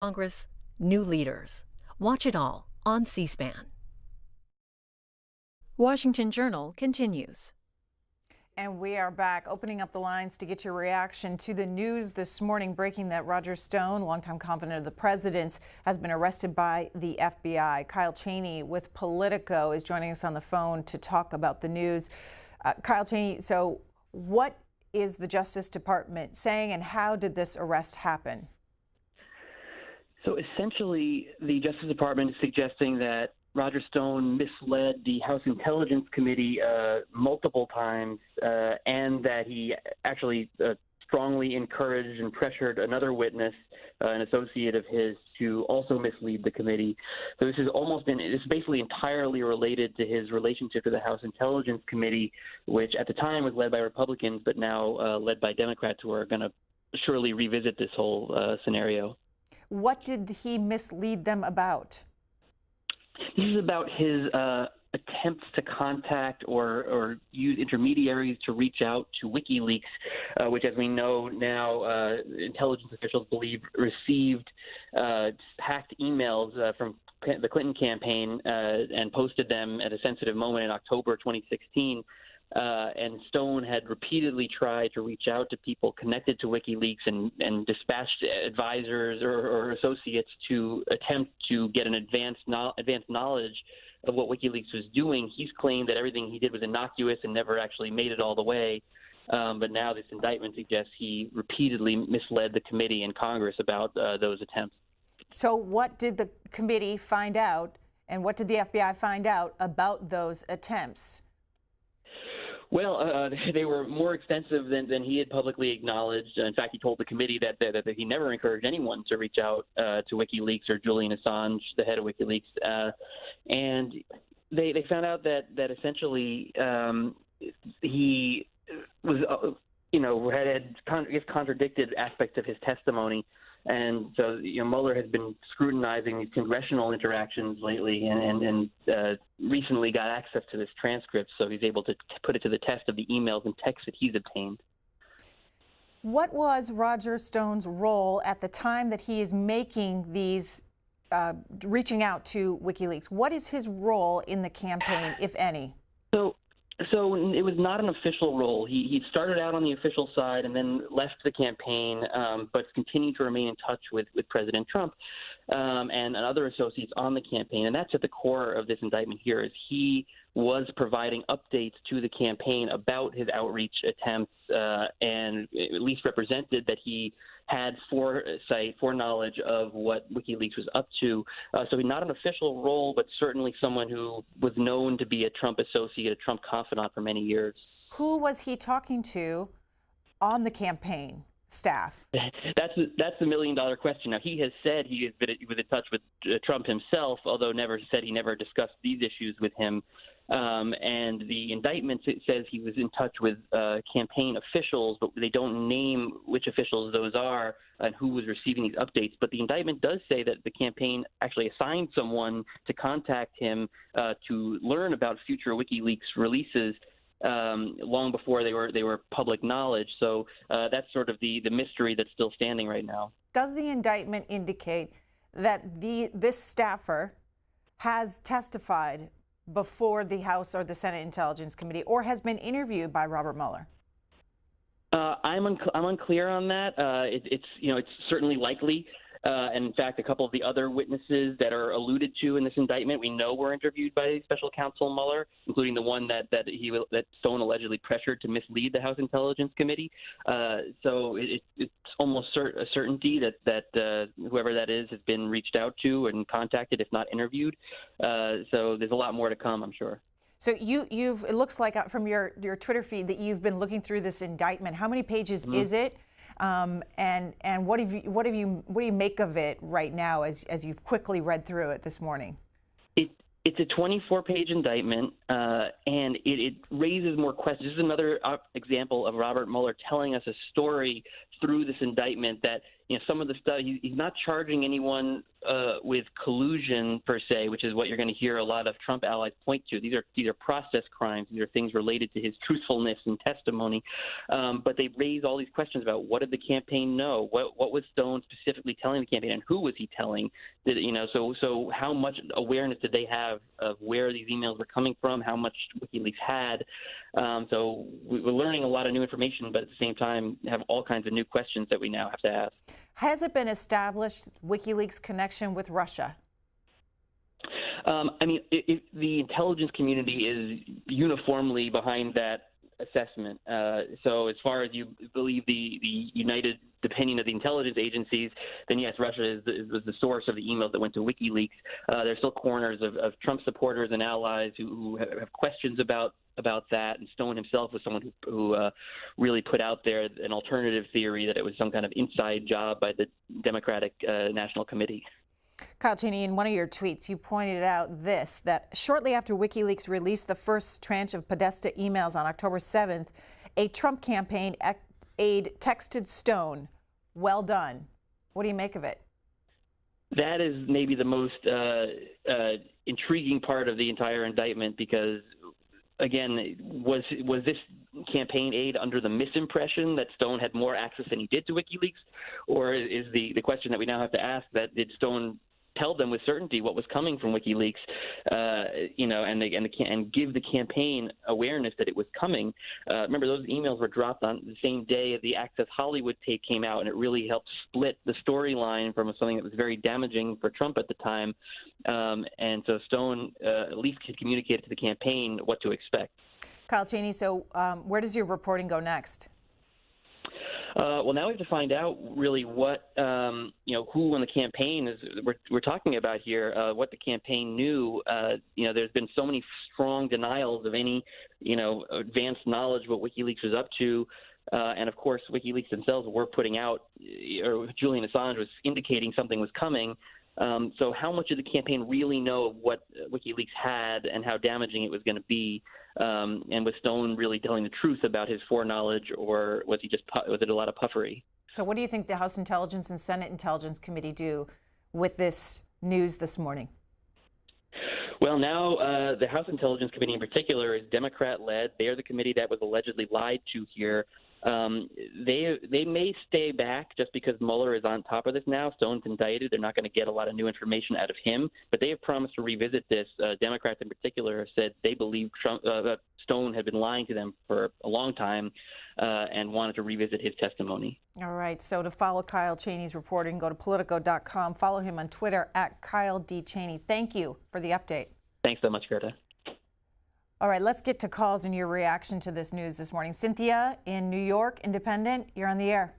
Congress, new leaders. Watch it all on C-SPAN. Washington Journal continues. And we are back, opening up the lines to get your reaction to the news this morning, breaking that Roger Stone, longtime confidant of the president's, has been arrested by the FBI. Kyle Cheney with Politico is joining us on the phone to talk about the news. Kyle Cheney, so what is the Justice Department saying, and how did this arrest happen? So essentially, the Justice Department is suggesting that Roger Stone misled the House Intelligence Committee multiple times, and that he actually strongly encouraged and pressured another witness, an associate of his, to also mislead the committee. So this is basically entirely related to his relationship to the House Intelligence Committee, which at the time was led by Republicans, but now led by Democrats, who are going to surely revisit this whole scenario. What did he mislead them about? This is about his attempts to contact or use intermediaries to reach out to WikiLeaks, which, as we know now, intelligence officials believe received hacked emails from the Clinton campaign and posted them at a sensitive moment in October 2016. And Stone had repeatedly tried to reach out to people connected to WikiLeaks and dispatched advisors or associates to attempt to get an advanced knowledge of what WikiLeaks was doing. He's claimed that everything he did was innocuous and never actually made it all the way. But now this indictment suggests he repeatedly misled the committee and Congress about those attempts. So what did the committee find out, and what did the FBI find out about those attempts? Well, they were more extensive than he had publicly acknowledged. In fact, he told the committee that he never encouraged anyone to reach out to WikiLeaks or Julian Assange, the head of WikiLeaks. And they found out that essentially he was, had contradicted aspects of his testimony. And so, Mueller has been scrutinizing these congressional interactions lately and recently got access to this transcript, so he's able to put it to the test of the emails and texts that he's obtained. What was Roger Stone's role at the time that he is making these, reaching out to WikiLeaks? What is his role in the campaign, if any? So it was not an official role. He started out on the official side and then left the campaign, but continued to remain in touch with President Trump and other associates on the campaign. And that's at the core of this indictment here, is he was providing updates to the campaign about his outreach attempts and at least represented that he had foreknowledge of what WikiLeaks was up to. So he's not an official role, but certainly someone who was known to be a Trump associate, a Trump confidant for many years. Who was he talking to on the campaign staff? That's the million-dollar question. Now, he has said he was in touch with Trump himself, although never said he never discussed these issues with him. And the indictment says he was in touch with campaign officials, but they don't name which officials those are and who was receiving these updates. But the indictment does say that the campaign actually assigned someone to contact him to learn about future WikiLeaks releases long before they were public knowledge. So that's sort of the mystery that's still standing right now. Does the indictment indicate that this staffer has testified before the House or the Senate Intelligence Committee, or has been interviewed by Robert Mueller? I'm unclear on that. It's certainly likely. And in fact, a couple of the other witnesses that are alluded to in this indictment, we know were interviewed by Special Counsel Mueller, including the one that Stone allegedly pressured to mislead the House Intelligence Committee. So it's almost a certainty that whoever that is has been reached out to and contacted, if not interviewed. So there's a lot more to come, I'm sure. So it looks like from your Twitter feed that you've been looking through this indictment. How many pages is it? And what do you make of it right now as you've quickly read through it this morning? It's a 24-page indictment, and it raises more questions. This is another example of Robert Mueller telling us a story through this indictment that some of the stuff he's not charging anyone with collusion per se, which is what you're going to hear a lot of Trump allies point to. These are process crimes. These are things related to his truthfulness and testimony. But they raise all these questions about what did the campaign know? What was Stone specifically telling the campaign, and who was he telling? So how much awareness did they have of where these emails were coming from? How much WikiLeaks had? So we're learning a lot of new information, but at the same time have all kinds of new questions that we now have to ask. Has it been established WikiLeaks' connection with Russia? The intelligence community is uniformly behind that assessment. So as far as you believe the united opinion of the intelligence agencies, then yes, Russia was the source of the emails that went to WikiLeaks. There's still corners of Trump supporters and allies who have questions about that, and Stone himself was someone who really put out there an alternative theory that it was some kind of inside job by the Democratic National Committee. Kyle Cheney, in one of your tweets, you pointed out that shortly after WikiLeaks released the first tranche of Podesta emails on October 7th, a Trump campaign aide texted Stone, "Well done." What do you make of it? That is maybe the most intriguing part of the entire indictment, because again, was this campaign aide under the misimpression that Stone had more access than he did to WikiLeaks, or is the question that we now have to ask that did Stone tell them with certainty what was coming from WikiLeaks, and give the campaign awareness that it was coming? Remember, those emails were dropped on the same day the Access Hollywood tape came out, and it really helped split the storyline from something that was very damaging for Trump at the time. And so Stone at least could communicate to the campaign what to expect. Kyle Cheney, so where does your reporting go next? Well, now we have to find out really what, who on the campaign we're talking about here, what the campaign knew. There's been so many strong denials of any, advanced knowledge of what WikiLeaks was up to. And of course, WikiLeaks themselves were putting out, or Julian Assange was indicating something was coming. So how much did the campaign really know of what WikiLeaks had and how damaging it was going to be? And was Stone really telling the truth about his foreknowledge, or was it a lot of puffery? So what do you think the House Intelligence and Senate Intelligence Committee do with this news this morning? Well, now the House Intelligence Committee in particular is Democrat-led. They are the committee that was allegedly lied to here. They may stay back just because Mueller is on top of this now. Stone's indicted. They're not going to get a lot of new information out of him, but they have promised to revisit this. Democrats in particular have said they believe that Stone had been lying to them for a long time and wanted to revisit his testimony. All right. So to follow Kyle Cheney's reporting, go to Politico.com. Follow him on Twitter at Kyle D. Cheney. Thank you for the update. Thanks so much, Gerda. All right, let's get to calls and your reaction to this news this morning. Cynthia in New York, Independent, you're on the air.